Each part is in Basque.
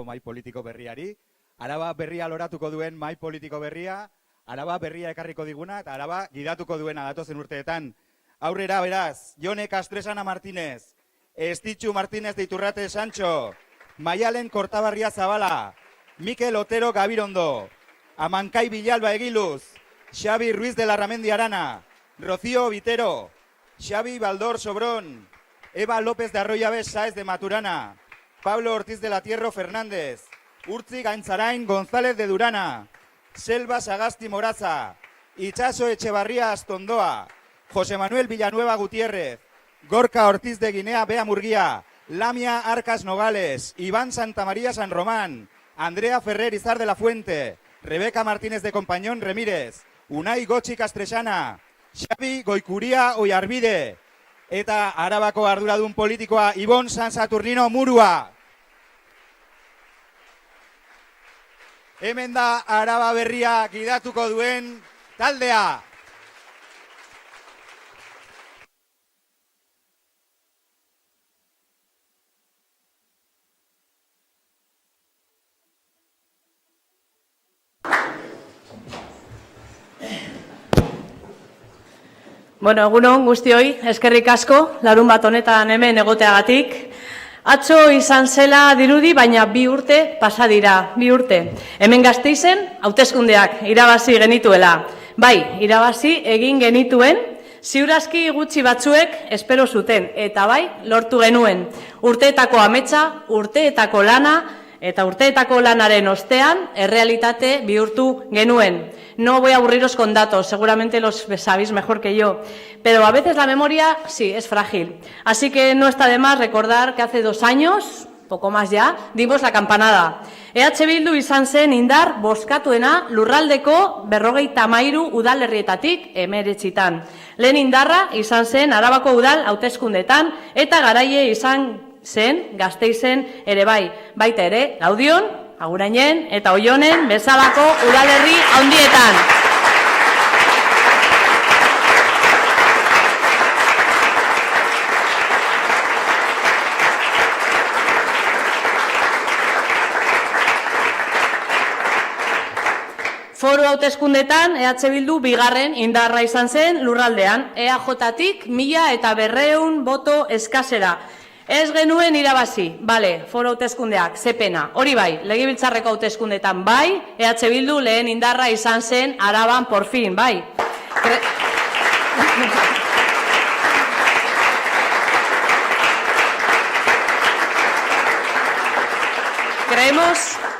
mai politiko berriari. Araba berria loratuko duen mai politiko berria, Araba berria ekarriko diguna eta Araba gidatuko duena datozen urteetan. Aurrera, beraz, Jone Kastresana Martínez, Estitxu Martínez de Iturrate Sancho, Maialen Kortabarria Zabala, Mikel Otero Gabirondo, Amankai Villalba Egiluz, Xavi Ruiz de Larramendi Arana, Rocío Vitero, Xavi Baldor Sobrón, Eva López de Arroyabes Sáez de Maturana, Pablo Ortiz de la Tierro Fernández, Urtzi Gaintzarain González de Durana, Selva Sagasti Moraza, Itxaso Echevarría Astondoa, José Manuel Villanueva Gutiérrez, Gorka Ortiz de Guinea Bea Murguía, Lamia Arcas Nogales, Iván Santamaría San Román, Andrea Ferrer Izar de la Fuente, Rebeca Martínez de Compañón Remírez, Unai Gotxi Kastresana, Xavi Goikuria Oiarbide, eta Arabako arduradun politikoa Ibon San Saturnino Murua. Hemen da Araba berria gidatuko duen taldea. Bueno, egunon guztioi, eskerrik asko, larun bat honetan hemen egoteagatik. Atzo izan zela dirudi, baina 2 urte pasa dira, 2 urte. Hemen Gasteizen hauteskundeak irabazi genituela. Bai, irabazi egin genituen, ziurazki gutxi batzuek espero zuten, eta bai, lortu genuen. Urteetako ametsa, urteetako lana, eta urteetako lanaren ostean, errealitate bihurtu genuen. No voy a aburriros con datos, seguramente los sabéis mejor que yo, pero a veces la memoria sí es frágil. Así que no está de más recordar que hace 2 años, poco más ya, dimos la campanada. EH Bildu izan zen indar bozkatuena lurraldeko 53 udalerrietatik 19. Lehen indarra izan zen Arabako udal hauteskundetan eta garaie izan zen Gasteizen ere bai. Baita ere, Laudion, Agurainen eta Oionen bezalako udalerri handietan. Foru hauteskundetan EH Bildu 2. indarra izan zen lurraldean, EAJ-tik 1200 boto eskasera. Ez genuen irabazi, bale, foru hauteskundeak, ze pena. Hori bai, legebiltzarreko hauteskundetan bai, EH Bildu lehen indarra izan zen Araban por fin, bai.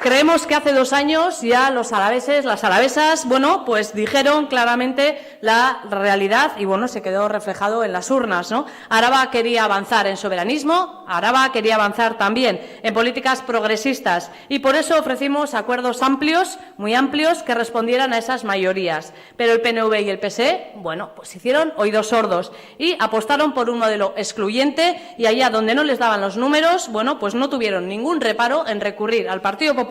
Creemos que hace 2 años ya los alaveses, las alavesas, bueno, pues dijeron claramente la realidad y bueno, se quedó reflejado en las urnas, ¿no? Araba quería avanzar en soberanismo, Araba quería avanzar también en políticas progresistas y por eso ofrecimos acuerdos amplios, muy amplios, que respondieran a esas mayorías. Pero el PNV y el PSE, bueno, pues hicieron oídos sordos y apostaron por un modelo excluyente y allá donde no les daban los números, bueno, pues no tuvieron ningún reparo en recurrir al Partido Popular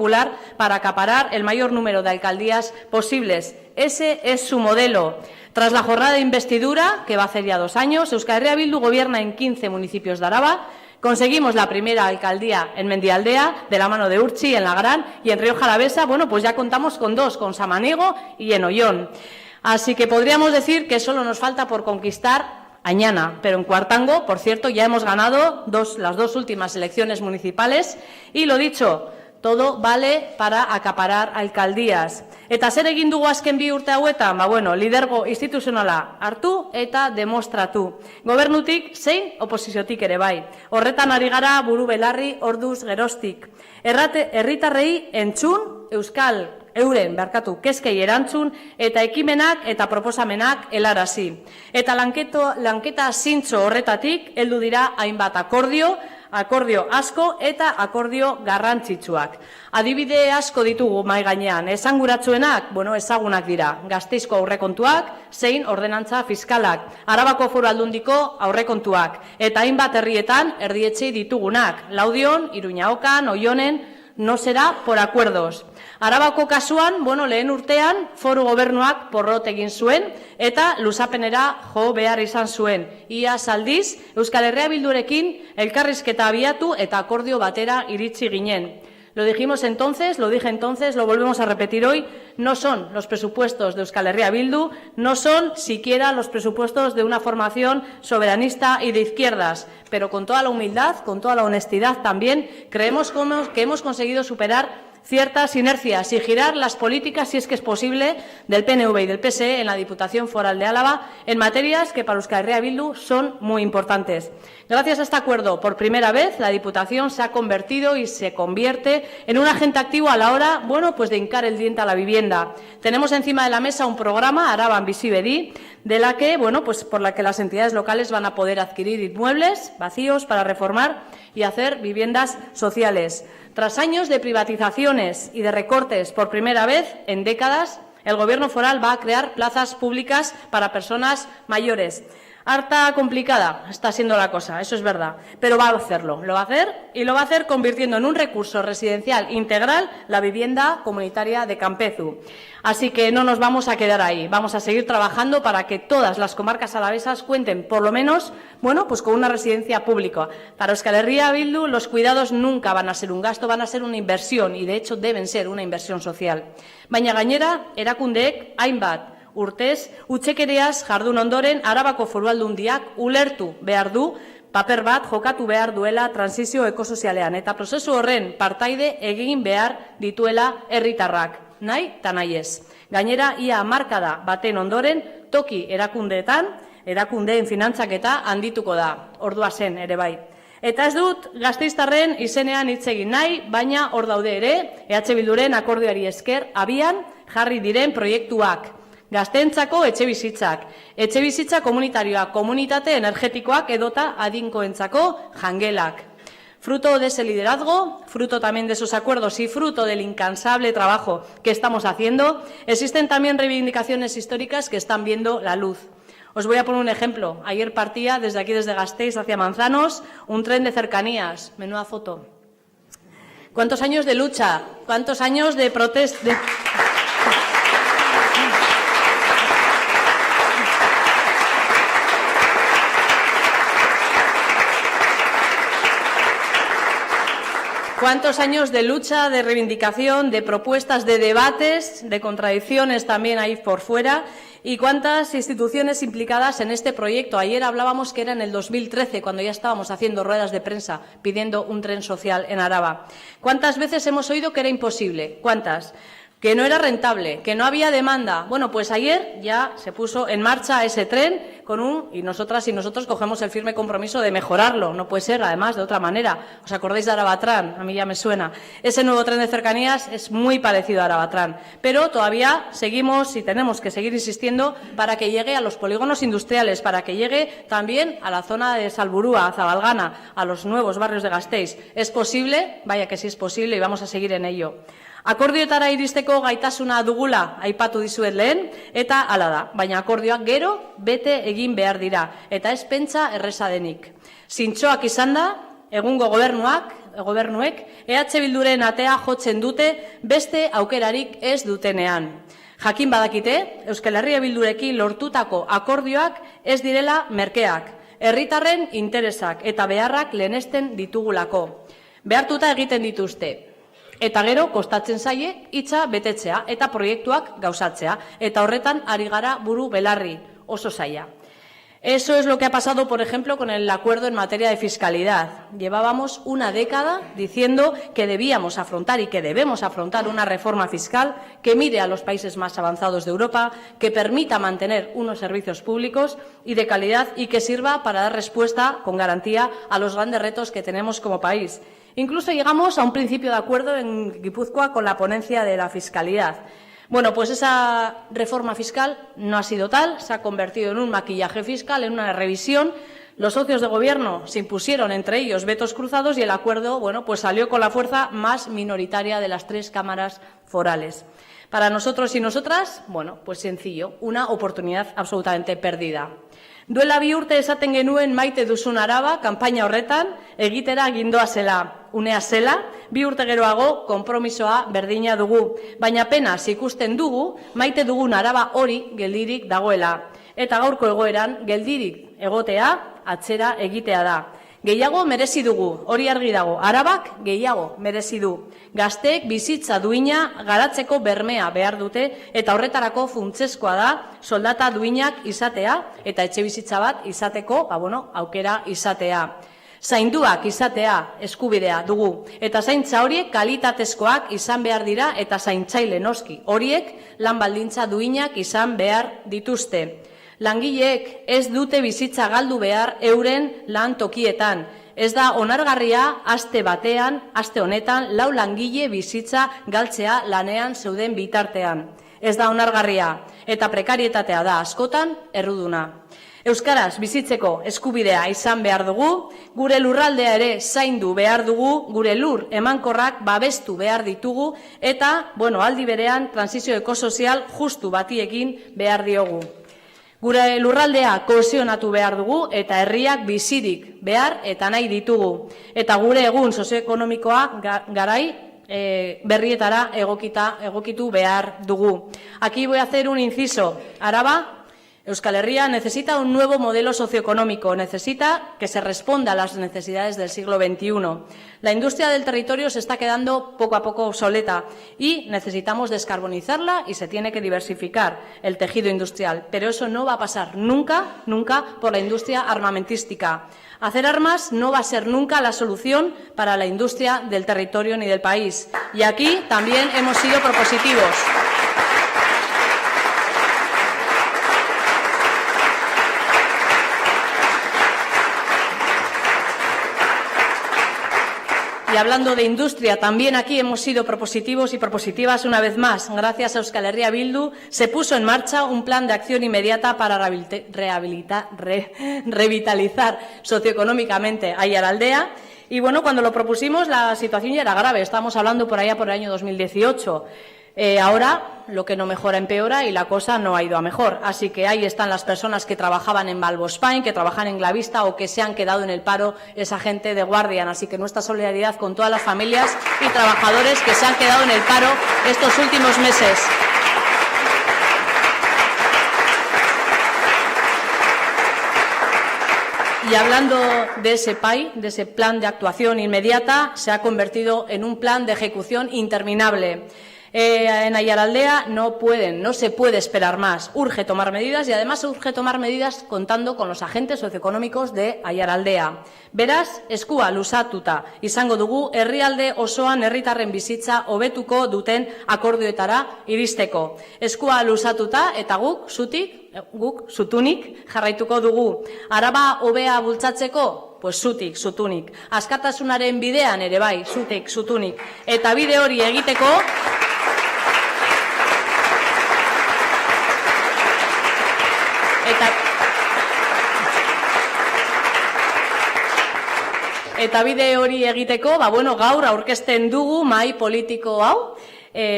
para acaparar el mayor número de alcaldías posibles. Ese es su modelo. Tras la jornada de investidura, que va a hacer ya 2 años, Euskal Herria Bildu gobierna en 15 municipios de Araba. Conseguimos la primera alcaldía en Mendialdea, de la mano de Urtzi, en La Gran, y en Rioja Alavesa, bueno, pues ya contamos con 2, con Samaniego y en Ollón. Así que podríamos decir que solo nos falta por conquistar Añana, pero en Cuartango, por cierto, ya hemos ganado las 2 últimas elecciones municipales y lo dicho, todo vale para acaparar alcaldías. Eta zer egin dugu azken 2 urte hauetan? Ba bueno, lidergo instituzionala hartu eta demostratu. Gobernutik zein oposiziotik ere bai. Horretan ari gara buru belarri orduz geroztik. Herritarrei entzun, euren kezkei erantzun eta ekimenak eta proposamenak helarazi. Eta lanketa zintzo horretatik heldu dira hainbat akordio asko eta akordio garrantzitsuak. Adibide asko ditugu mahai gainean, esanguratsuenak, bueno, ezagunak dira, Gasteizko aurrekontuak, zein ordenantza fiskalak, Arabako Foru Aldundiko aurrekontuak, eta hainbat herrietan erdietxei ditugunak, Laudion, Iruñaokan, Oionen, no será por acuerdos. Arabako kasuan, bueno, lehen urtean, foru gobernuak porrot egin zuen, eta luzapenera jo behar izan zuen. Iaz aldiz, Euskal Herria Bildurekin elkarrizketa abiatu eta akordio batera iritsi ginen. Lo dijimos entonces, lo dije entonces, lo volvemos a repetir hoy, no son los presupuestos de Euskal Herria Bildu, no son siquiera los presupuestos de una formación soberanista y de izquierdas, pero con toda la humildad, con toda la honestidad también, creemos que hemos conseguido superar ciertas inercias y girar las políticas, si es que es posible, del PNV y del PSE en la Diputación Foral de Álava en materias que para Euskal Herria Bildu son muy importantes. Gracias a este acuerdo, por primera vez, la Diputación se ha convertido y se convierte en un agente activo a la hora, pues de hincar el diente a la vivienda. Tenemos encima de la mesa un programa, Araban Bizi Bedi, de la que, por la que las entidades locales van a poder adquirir inmuebles vacíos para reformar y hacer viviendas sociales. Tras años de privatizaciones y de recortes por primera vez en décadas, el Gobierno foral va a crear plazas públicas para personas mayores. Harta complicada está siendo la cosa, eso es verdad, pero va a hacerlo. Lo va a hacer y lo va a hacer convirtiendo en un recurso residencial integral la vivienda comunitaria de Campezu. Así que no nos vamos a quedar ahí, vamos a seguir trabajando para que todas las comarcas alavesas cuenten por lo menos, con una residencia pública. Para Euskal Herria Bildu los cuidados nunca van a ser un gasto, van a ser una inversión y de hecho deben ser una inversión social. Baina gainera, erakundeek hainbat urtez, hutsekeriaz jardun ondoren Arabako Foru Aldundiak ulertu behar du paper bat jokatu behar duela transizio ekosozialean eta prozesu horren partaide egin behar dituela herritarrak, nahi eta nahi ez. Gainera, ia hamarkada baten ondoren toki erakundeetan, erakundeen finantzaketa handituko da, ordua zen ere bai. Eta ez dut gasteiztarren izenean hitz egin nahi, baina hor daude ere, EH Bilduren akordioari esker abian jarri diren proiektuak. Gazteentzako etxebizitza komunitarioak, komunitate energetikoak edota adinkoentzako jangelak. Fruto de ese liderazgo, fruto también de esos acuerdos y fruto del incansable trabajo que estamos haciendo, existen también reivindicaciones históricas que están viendo la luz. Os voy a poner un ejemplo. Ayer partía desde aquí, desde Gasteiz hacia Manzanos, un tren de cercanías. Menuda foto. ¿Cuántos años de lucha? ¿Cuántos años de protesta? ¿Cuántos años de lucha, de reivindicación, de propuestas, de debates, de contradicciones también ahí por fuera? ¿Y cuántas instituciones implicadas en este proyecto? Ayer hablábamos que era en el 2013, cuando ya estábamos haciendo ruedas de prensa pidiendo un tren social en Araba. ¿Cuántas veces hemos oído que era imposible? ¿Cuántas? Que no era rentable, que no había demanda. Bueno, pues ayer ya se puso en marcha ese tren y nosotras y nosotros cogemos el firme compromiso de mejorarlo. No puede ser, además, de otra manera. ¿Os acordáis de Arabatrán? A mí ya me suena. Ese nuevo tren de cercanías es muy parecido a Arabatrán, pero todavía seguimos y tenemos que seguir insistiendo para que llegue a los polígonos industriales, para que llegue también a la zona de Salburua, a Zabalgana, a los nuevos barrios de Gasteiz. ¿Es posible? Vaya que sí es posible y vamos a seguir en ello. Akordioetara iristeko gaitasuna dugula aipatu dizuet lehen, eta hala da, baina akordioak gero bete egin behar dira, eta ez pentsa erreza denik. Zintzoak izan da, egungo gobernuek, EH Bilduren atea jotzen dute beste aukerarik ez dutenean. Jakin badakite, Euskal Herria Bildurekin lortutako akordioak ez direla merkeak, herritarren interesak eta beharrak lehenesten ditugulako. Behartuta egiten dituzte. Eta gero, kostatzen zaie, hitza betetzea eta proiektuak gauzatzea. Eta horretan ari gara buru belarri, oso zaila. Eso es lo que ha pasado, por ejemplo, con el acuerdo en materia de fiscalidad. Llevábamos una década diciendo que debíamos afrontar y que debemos afrontar una reforma fiscal que mire a los países más avanzados de Europa, que permita mantener unos servicios públicos y de calidad y que sirva para dar respuesta con garantía a los grandes retos que tenemos como país. Incluso llegamos a un principio de acuerdo en Guipúzcoa con la ponencia de la fiscalidad. Bueno, pues esa reforma fiscal no ha sido tal, se ha convertido en un maquillaje fiscal, en una revisión. Los socios de gobierno se impusieron entre ellos vetos cruzados y el acuerdo, pues salió con la fuerza más minoritaria de las 3 cámaras forales. Para nosotros y nosotras, pues sencillo, una oportunidad absolutamente perdida. Duela 2 urte esaten genuen maite duzun Araba, kanpaina horretan, egitera gindoazela, unea zela, 2 urte geroago konpromisoa berdina dugu. Baina apenas ikusten dugu, maite dugun Araba hori geldirik dagoela. Eta gaurko egoeran, geldirik egotea, atzera egitea da. Gehiago merezi dugu, hori argi dago, Arabak gehiago merezi du. Gazteek bizitza duina garatzeko bermea behar dute eta horretarako funtsezkoa da soldata duinak izatea eta etxe bizitza bat izateko, aukera izatea. Zainduak izatea eskubidea dugu eta zaintza horiek kalitatezkoak izan behar dira eta zaintzaile noski. Horiek lan baldintza duinak izan behar dituzte. Langileek ez dute bizitza galdu behar euren lan tokietan. Ez da onargarria aste batean, aste honetan, 4 langile bizitza galtzea lanean zeuden bitartean. Ez da onargarria eta prekarietatea da askotan erruduna. Euskaraz bizitzeko eskubidea izan behar dugu, gure lurraldea ere zaindu behar dugu, gure lur emankorrak babestu behar ditugu eta, aldi berean, transizio ekosozial justu batiekin behar diogu. Gure lurraldea kohesionatu behar dugu eta herriak bizirik behar eta nahi ditugu. Eta gure egun sozioekonomikoa garai berrietara egokitu behar dugu. Aquí voy a hacer un inciso. Araba, Euskal Herria necesita un nuevo modelo socioeconómico, necesita que se responda a las necesidades del siglo XXI. La industria del territorio se está quedando poco a poco obsoleta y necesitamos descarbonizarla y se tiene que diversificar el tejido industrial. Pero eso no va a pasar nunca, nunca por la industria armamentística. Hacer armas no va a ser nunca la solución para la industria del territorio ni del país. Y aquí también hemos sido propositivos. Y hablando de industria, también aquí hemos sido propositivos y propositivas una vez más. Gracias a Euskal Herria Bildu se puso en marcha un plan de acción inmediata para revitalizar socioeconómicamente Aiaraldea. Y cuando lo propusimos la situación ya era grave. Estamos hablando por allá por el año 2018. Ahora lo que no mejora empeora y la cosa no ha ido a mejor. Así que ahí están las personas que trabajaban en Valvospain, que trabajan en Glavista o que se han quedado en el paro, esa gente de Guardian. Así que nuestra solidaridad con todas las familias y trabajadores que se han quedado en el paro estos últimos meses. Y hablando de ese PAI, de ese plan de actuación inmediata, se ha convertido en un plan de ejecución interminable. En Aiaraldea no se puede esperar más. Urge tomar medidas y además urge tomar medidas contando con los agentes socioeconómicos de Aiaraldea. Beraz, eskua luzatuta izango dugu herrialde osoan herritarren bizitza hobetuko duten akordioetara iristeko. Eskua luzatuta eta guk zutunik jarraituko dugu. Araba hobea bultzatzeko? Pues zutunik. Askatasunaren bidean ere bai, zutunik. Eta bide hori egiteko Eta bide hori egiteko, gaur aurkezten dugu mahai politiko hau.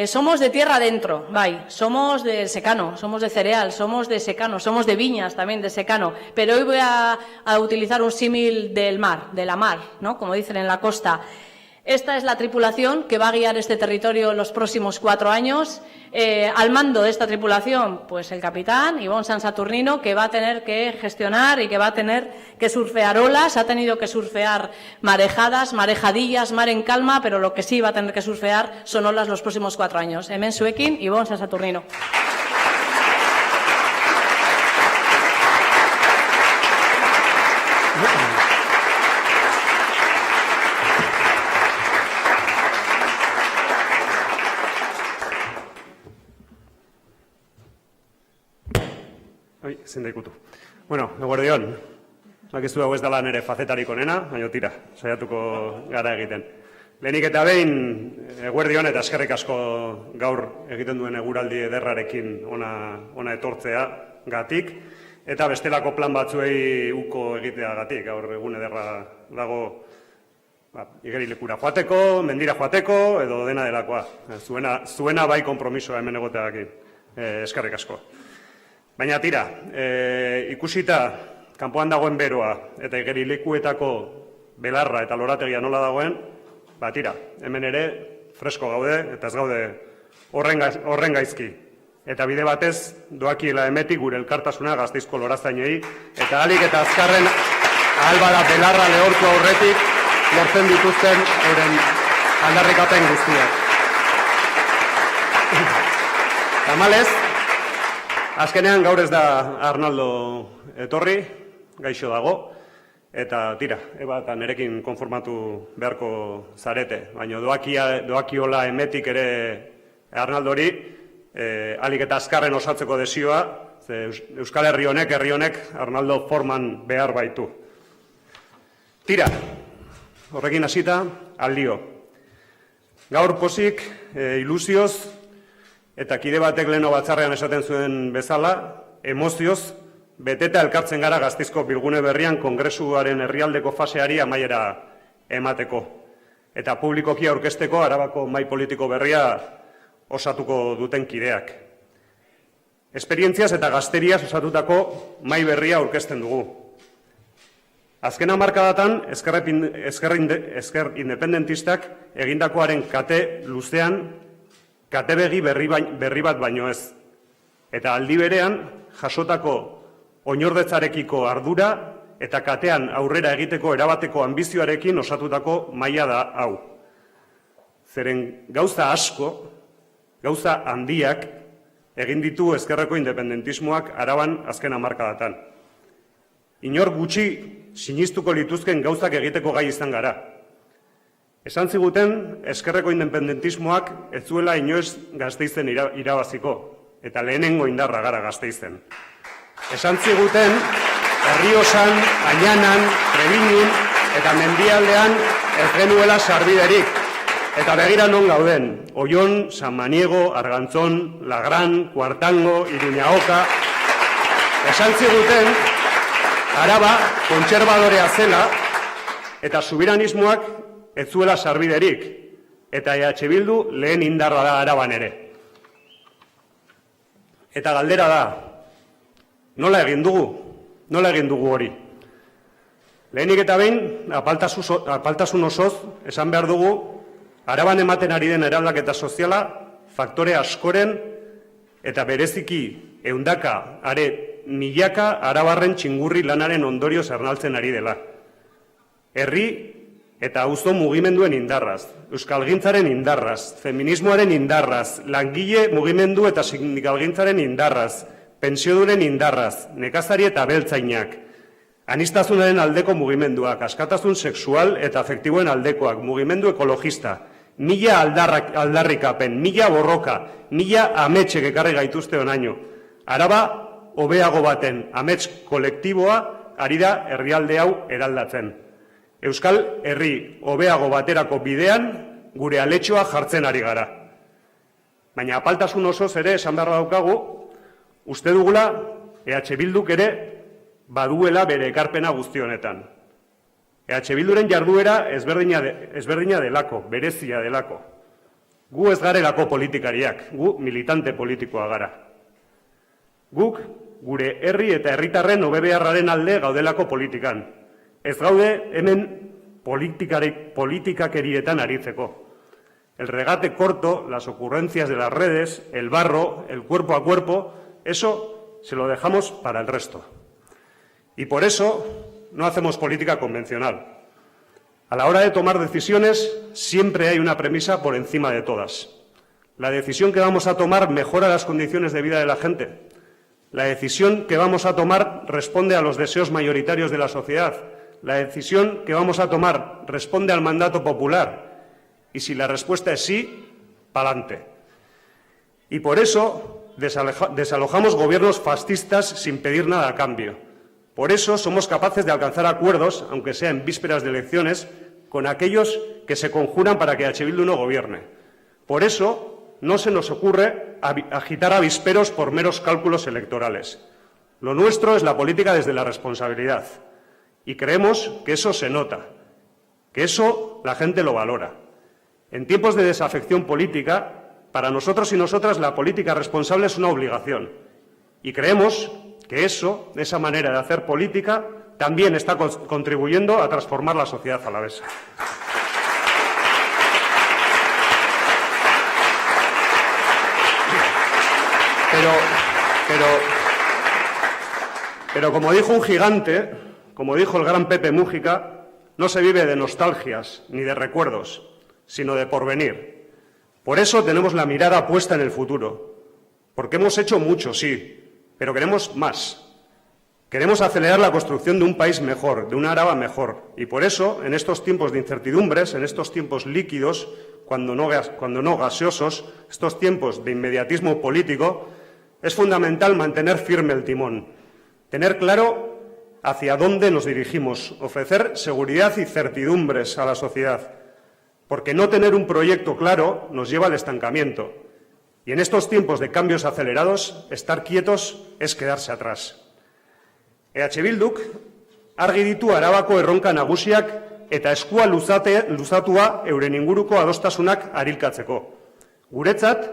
Somos de tierra adentro, somos de secano, somos de cereal, somos de secano, somos de viñas también de secano. Pero hoy voy a utilizar un símil del mar, de la mar, ¿no? Como dicen en la costa. Esta es la tripulación que va a guiar este territorio los próximos 4 años. Al mando de esta tripulación, pues el capitán Ibon San Saturnino, que va a tener que gestionar y que va a tener que surfear olas, ha tenido que surfear marejadas, marejadillas, mar en calma, pero lo que sí va a tener que surfear son olas los próximos 4 años. Hemen zuekin, Ibon San Saturnino. Zein da ikutu. Eguerdion, bakizu hau ez dela nire fazetarik onena, baina tira, saiatuko gara egiten. Lehenik eta behin, eguerdion eta eskerrik asko gaur egiten duen eguraldi ederrarekin ona etortzea gatik, eta bestelako plan batzuei uko egitea gatik, gaur egun ederra dago igerilekura joateko, mendira joateko, edo dena delakoa. Zuena bai konpromisoa hemen egotearekin, eskerrik asko. Baina tira, ikusita kanpoan dagoen beroa eta igerilekuetako belarra eta lorategia nola dagoen, tira, hemen ere fresko gaude eta ez gaude horren gaizki. Eta bide batez doakiela emetik gure elkartasuna Gasteizko lorazainei eta ahalik eta azkarren ahalbada belarra lehortu aurretik lortzen dituzten euren aldarrikapen guztiak. Tamalez, azkenean gaur ez da Arnaldo etorri, gaixo dago, eta tira, eba eta nerekin konformatu beharko zarete, baina doakiola emetik ere Arnaldori, alik eta azkarren osatzeko desioa, Euskal Herri honek Arnaldo forman behar baitu. Tira, horrekin hasita, aldio. Gaur pozik, ilusioz, eta kide batek leheno batzarrean esaten zuen bezala, emozioz, beteta elkartzen gara Gasteizko bilgune berrian kongresuaren herrialdeko faseari amaiera emateko. Eta publikoki aurkezteko Arabako mahai politiko berria osatuko duten kideak. Esperientziaz eta gazteriaz osatutako mahai berria aurkezten dugu. Azken hamarkadatan, ezker independentistak egindakoaren kate luzean, kate begi berri bat baino ez. Eta aldi berean, jasotako oinordetzarekiko ardura eta katean aurrera egiteko erabateko ambizioarekin osatutako maila da hau. Zeren gauza asko, gauza handiak egin ditu ezkerreko independentismoak Araban azken hamarkadatan. Inor gutxi sinistuko lituzken gauzak egiteko gai izan gara. Esan ziguten ezkerreko independentismoak ez zuela inoiz Gasteizen irabaziko, eta lehenengo indarra gara Gasteizen. Esan ziguten Herriosan, Añanan, Trebinin eta Mendialdean ez genuela sarbiderik. Eta begira non gauden, Oion, San Maniego, Argantzon, Lagran, Kuartango, Iruñaoka. Esan ziguten Araba kontserbadorea zela eta subiranismoak ez zuela sarbiderik. Eta EH Bildu lehen indarra da Araban ere. Eta galdera da, nola egin dugu hori? Lehenik eta behin, apaltasun osoz, esan behar dugu, Araban ematen ari den eraldaketa soziala, faktore askoren eta bereziki ehundaka, milaka arabarren txingurri lanaren ondorioz ernaltzen ari dela. Herri eta auzo mugimenduen indarraz, euskalgintzaren indarraz, feminismoaren indarraz, langile mugimendu eta sindikalgintzaren indarraz, pentsioduren indarraz, nekazari eta beltzainak, aniztasunaren aldeko mugimenduak, askatasun sexual eta afektiboen aldekoak, mugimendu ekologista, mila aldarrikapen, mila borroka, mila ametsek ekarri gaituzte onaino. Araba hobeago baten amets kolektiboa ari da herrialde hau eraldatzen. Euskal Herri hobeago baterako bidean gure aletxoa jartzen ari gara. Baina apaltasun osoz ere esan behar daukagu, uste dugula EH Bilduk ere baduela bere ekarpena guzti honetan. EH Bilduren jarduera ezberdina delako, berezia delako. Gu ez garelako politikariak, gu militante politikoa gara. Guk gure herri eta herritarren hobebeharraren alde gaudelako politikan. Ez gaude hemen politikakerietan aritzeko. El regate corto, las ocurrencias de las redes, el barro, el cuerpo a cuerpo, eso se lo dejamos para el resto. Y por eso no hacemos política convencional. A la hora de tomar decisiones siempre hay una premisa por encima de todas. La decisión que vamos a tomar mejora las condiciones de vida de la gente. La decisión que vamos a tomar responde a los deseos mayoritarios de la sociedad. La decisión que vamos a tomar responde al mandato popular. Y si la respuesta es sí, pa'lante. Y por eso desalojamos gobiernos fascistas sin pedir nada a cambio. Por eso somos capaces de alcanzar acuerdos, aunque sea en vísperas de elecciones, con aquellos que se conjuran para que EH Bildu no gobierne. Por eso no se nos ocurre agitar avisperos por meros cálculos electorales. Lo nuestro es la política desde la responsabilidad. Y creemos que eso se nota, que eso la gente lo valora. En tiempos de desafección política, para nosotros y nosotras la política responsable es una obligación. Y creemos que eso, esa manera de hacer política, también está contribuyendo a transformar la sociedad alavesa. Pero como dijo un gigante, como dijo el gran Pepe Mújica, no se vive de nostalgias ni de recuerdos, sino de porvenir. Por eso tenemos la mirada puesta en el futuro, porque hemos hecho mucho, sí, pero queremos más. Queremos acelerar la construcción de un país mejor, de una Araba mejor, y por eso, en estos tiempos de incertidumbres, en estos tiempos líquidos, cuando no gaseosos, estos tiempos de inmediatismo político, es fundamental mantener firme el timón, tener claro hacia dónde nos dirigimos, ofrecer seguridad y certidumbres a la sociedad, porque no tener un proyecto claro nos lleva al estancamiento, y en estos tiempos de cambios acelerados, estar quietos es quedarse atrás. EH Bilduk argi ditu Arabako erronka nagusiak eta eskua luzatua euren inguruko adostasunak arilkatzeko. Guretzat,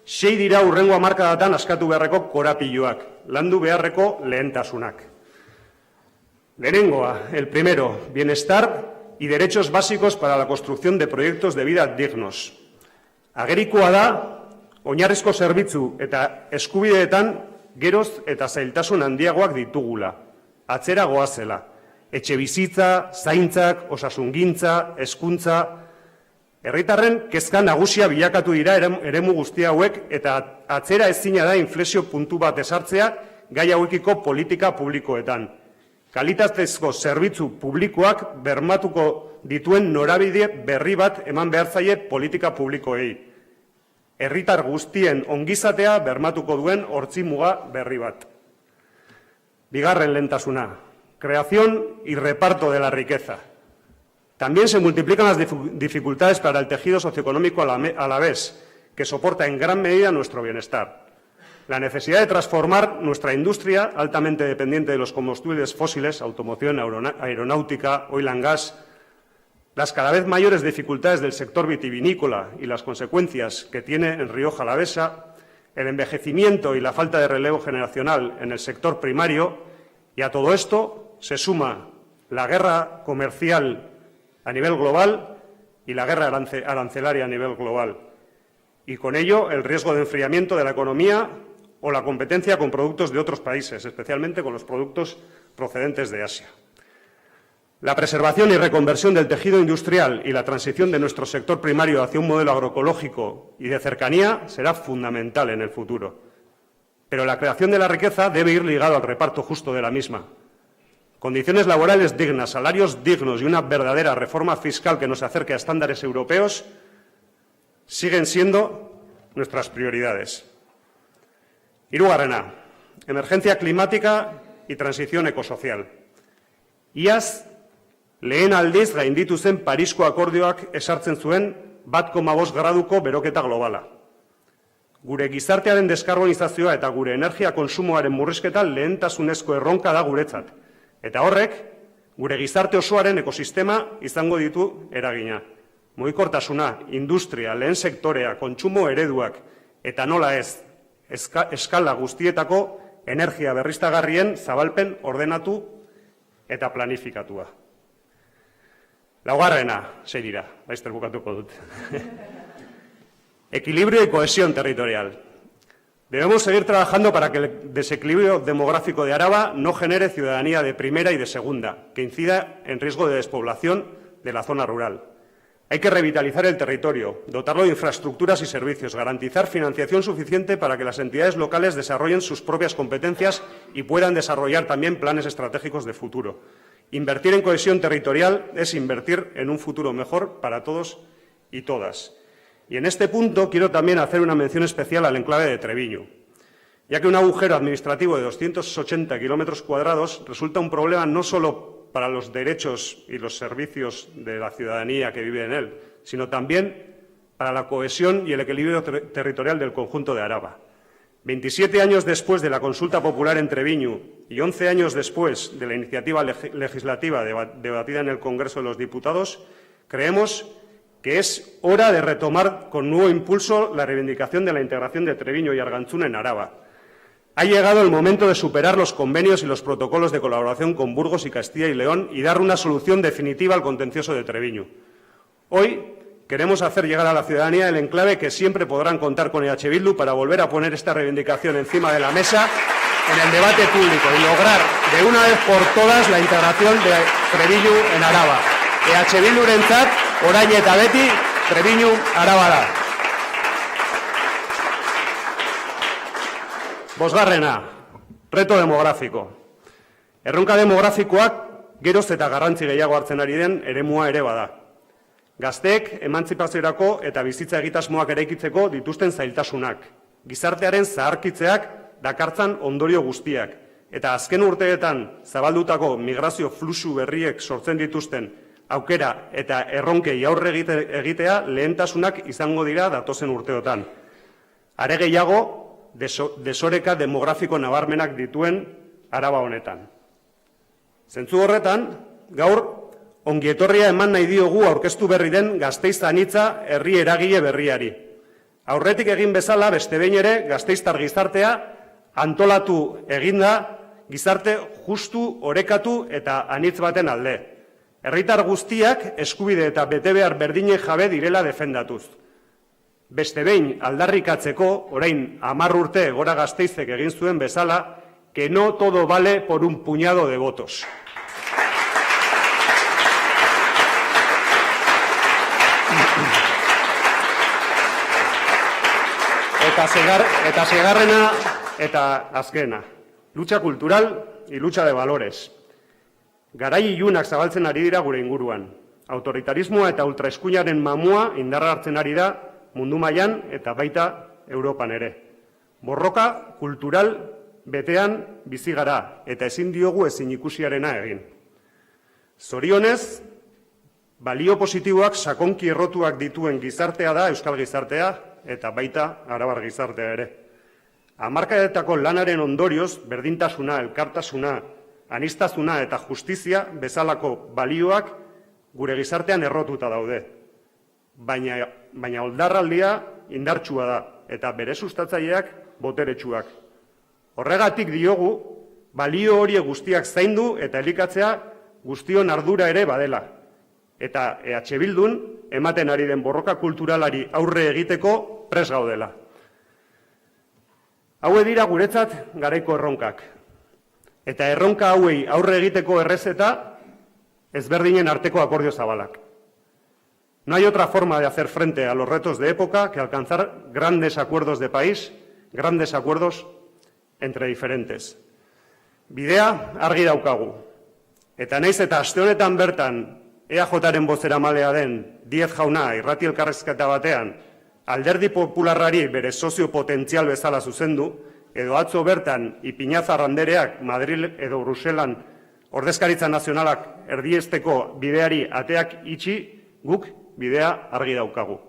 6 dira hurrengo hamarkadatan askatu beharreko korapiloak, landu beharreko lehentasunak. Lehenengoa, el primero, bienestar y derechos básicos para la construcción de proyectos de vida dignos. Agerikoa da, oinarrizko zerbitzu eta eskubideetan geroz eta zailtasun handiagoak ditugula, atzera goazela, etxebizitza, zaintzak, osasungintza, hezkuntza. Herritarren kezka nagusia bilakatu dira eremu guzti hauek eta atzera ezina da inflexio puntu bat ezartzea gai hauekiko politika publikoetan. Kalitatezko zerbitzu publikoak bermatuko dituen norabide berri bat eman behar zaie politika publikoei. Herritar guztien ongizatea bermatuko duen hortzimuga berri bat. Bigarren lehentasuna, creación y reparto de la riqueza. También se multiplican las dificultades para el tejido socioeconómico alavés, que soporta en gran medida nuestro bienestar. La necesidad de transformar nuestra industria, altamente dependiente de los combustibles fósiles, automoción, aeronáutica, oil and gas, las cada vez mayores dificultades del sector vitivinícola y las consecuencias que tiene en Rioja Alavesa, el envejecimiento y la falta de relevo generacional en el sector primario, y a todo esto se suma la guerra comercial a nivel global y la guerra arancelaria a nivel global, y con ello el riesgo de enfriamiento de la economía o la competencia con productos de otros países, especialmente con los productos procedentes de Asia. La preservación y reconversión del tejido industrial y la transición de nuestro sector primario hacia un modelo agroecológico y de cercanía será fundamental en el futuro. Pero la creación de la riqueza debe ir ligado al reparto justo de la misma. Condiciones laborales dignas, salarios dignos y una verdadera reforma fiscal que nos acerque a estándares europeos siguen siendo nuestras prioridades. Hirugarrena, emergencia climática y transición ecosocial. Iaz, lehen aldiz gainditu zen Parisko akordioak esartzen zuen 1,5 graduko beroketa globala. Gure gizartearen deskarbonizazioa eta gure energia konsumoaren murrizketa lehentasunezko erronka da guretzat. Eta horrek, gure gizarte osoaren ekosistema izango ditu eragina. Mugikortasuna, industria, lehen sektorea, kontsumo ereduak eta nola ez, eskala guztietako energia berriztagarrien zabalpen ordenatu eta planifikatua. Laugarrena, 6 dira, laizter bukatuko dut. Equilibrio y cohesión territorial. Debemos seguir trabajando para que el desequilibrio demográfico de Araba no genere ciudadanía de primera y de segunda, que incida en riesgo de despoblación de la zona rural. Hay que revitalizar el territorio, dotarlo de infraestructuras y servicios, garantizar financiación suficiente para que las entidades locales desarrollen sus propias competencias y puedan desarrollar también planes estratégicos de futuro. Invertir en cohesión territorial es invertir en un futuro mejor para todos y todas. Y en este punto quiero también hacer una mención especial al enclave de Treviño, ya que un agujero administrativo de 280 kilómetros cuadrados resulta un problema no solo para los derechos y los servicios de la ciudadanía que vive en él, sino también para la cohesión y el equilibrio territorial del conjunto de Araba. 27 años después de la consulta popular en Treviño y 11 años después de la iniciativa legislativa debatida en el Congreso de los Diputados, creemos que es hora de retomar con nuevo impulso la reivindicación de la integración de Treviño y Argantzún en Araba. Ha llegado el momento de superar los convenios y los protocolos de colaboración con Burgos y Castilla y León y dar una solución definitiva al contencioso de Treviño. Hoy queremos hacer llegar a la ciudadanía del enclave que siempre podrán contar con EH Bildu para volver a poner esta reivindicación encima de la mesa en el debate público y lograr de una vez por todas la integración de Trebiñu en Araba. EH Bildurentzat, orain eta beti, Trebiñu Araba da. Bosgarrena, reto demográfico. Erronka demografikoak geroz eta garrantzi gehiago hartzen ari den eremua ere bada. Gazteek emantzipaziorako eta bizitza egitasmoak eraikitzeko dituzten zailtasunak, gizartearen zaharkitzeak dakartzan ondorio guztiak, eta azken urteetan zabaldutako migrazio fluxu berriek sortzen dituzten aukera eta erronkei aurre egitea lehentasunak izango dira datozen urteotan. Are gehiago, desoreka demografiko nabarmenak dituen Araba honetan. Zentzu horretan, gaur, ongietorria eman nahi diogu aurkeztu berri den Gasteiz anitza herri eragile berriari. Aurretik egin bezala beste behin ere gasteiztar gizartea antolatu eginda gizarte justu, orekatu eta anitz baten alde. Herritar guztiak eskubide eta betebehar berdine jabe direla defendatuz. Beste behin aldarrikatzeko, orain 10 urte gora Gasteizek egin zuen bezala, que no todo vale por un puñado de votos. Eta segarrena eta azkena. Lucha cultural y lucha de valores. Garai ilunak zabaltzen ari dira gure inguruan. Autoritarismoa eta ultraeskuinaren mamua indarra hartzen ari da mundu mailan eta baita Europan ere. Borroka kultural betean bizi gara eta ezin diogu ezin ikusiarena egin. Zorionez, balio positiboak sakonki errotuak dituen gizartea da euskal gizartea eta baita arabar gizartea ere. Hamarkadetako lanaren ondorioz, berdintasuna, elkartasuna, aniztasuna eta justizia bezalako balioak gure gizartean errotuta daude. Baina oldarraldia indartsua da eta bere sustatzaileak boteretsuak. Horregatik diogu, balio hori guztiak zaindu eta elikatzea guztion ardura ere badela. Eta EH Bildun ematen ari den borroka kulturalari aurre egiteko prest gaudela. Haue dira guretzat garaiko erronkak. Eta erronka hauei aurre egiteko errezeta ezberdinen arteko akordio zabalak. No hay otra forma de hacer frente a los retos de época que alcanzar grandes acuerdos de país, grandes acuerdos entre diferentes. Bidea argi daukagu. Eta naiz eta aste honetan bertan EAJaren bozeramalea den Diez jauna irrati elkarrizketa batean Alderdi Popularrari bere sozio potentzial bezala zuzendu, edo atzo bertan Ipiñazar andereak Madril edo Bruselan ordezkaritza nazionalak erdiesteko bideari ateak itxi, guk bidea argi daukagu.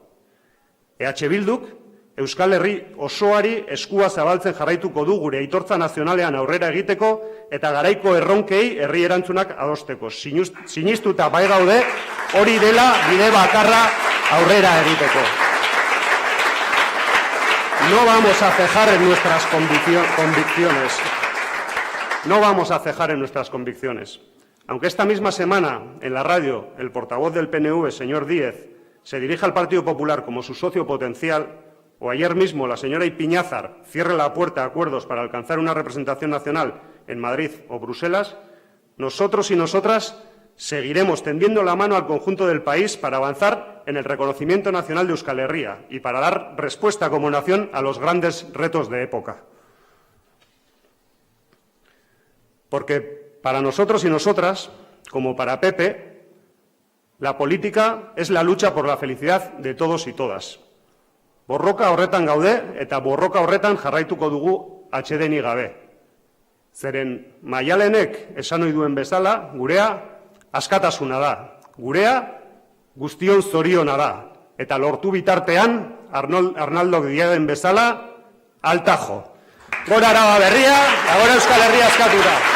EH Bilduk Euskal Herri osoari eskua zabaltzen jarraituko du gure aitortza nazionalean aurrera egiteko eta garaiko erronkei herri erantzunak adosteko. Sinistuta bai gaude, hori dela bide bakarra aurrera egiteko. No vamos a cejar en nuestras convicciones. No vamos a cejar en nuestras convicciones. Aunque esta misma semana, en la radio, el portavoz del PNV, señor Díez, se dirige al Partido Popular como su socio potencial, o ayer mismo la señora Ipiñazar cierre la puerta a acuerdos para alcanzar una representación nacional en Madrid o Bruselas, nosotros y nosotras seguiremos tendiendo la mano al conjunto del país para avanzar en el reconocimiento nacional de Euskal Herria y para dar respuesta como nación a los grandes retos de época. Porque para nosotros y nosotras, como para Pepe, la política es la lucha por la felicidad de todos y todas. Borroka horretan gaude eta borroka horretan jarraituko dugu atsedenik gabe. Zeren Maialenek esan ohi duen bezala, gurea askatasuna da. Gurea guztion zoriona da. Eta lortu bitartean, Arnaldo Diegen bezala, altajo. Gora Araba berria, agora Euskal Herria askatuta.